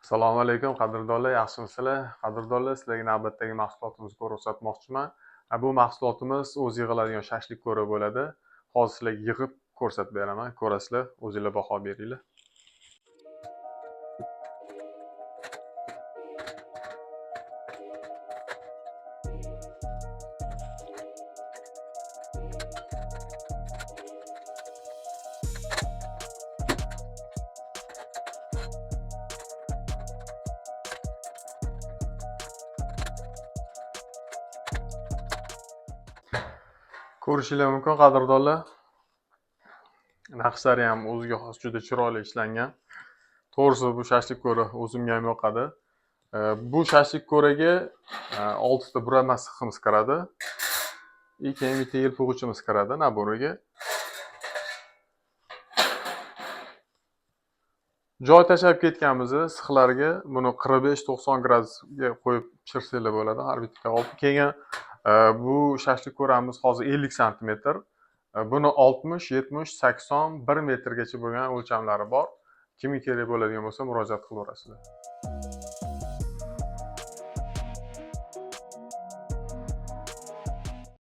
Assalomu alaykum qadrdonlar, yaxshimisizlar? Qadrdonlar, sizlarga navbatdagi mahsulotimizni ko'rsatmoqchiman. Bu mahsulotimiz o'z yig'iladigan shashlik ko'ra bo'ladi. Hozir sizlarga yig'ib ko'rsatib beraman. Ko'rasizlar, o'zingizlar baho beringlar. Ko'rishinglar mumkin qadrdonlar. Naqshlari ham o'ziga xos juda chiroyli ishlangan. To'g'risi bu shashlik ko'ra o'zimga ham yoqadi. Bu shashlik ko'raga 6 ta burama siximiz kiradi. Keyin bitta yelpig'uchimiz kiradi naboriga. Joy tashlab ketganmiz sixlarga buni 45-90 gradusga qo'yib pishirsanglar bo'ladi har bitta olib. Keyin bu shashlik ko'ramiz hozir 50 sm. Buni 60, 70, 80, 1 metrgacha bo'lgan o'lchamlari bor. Kimga kerak bo'ladigan bo'lsa murojaat qilaverasizlar.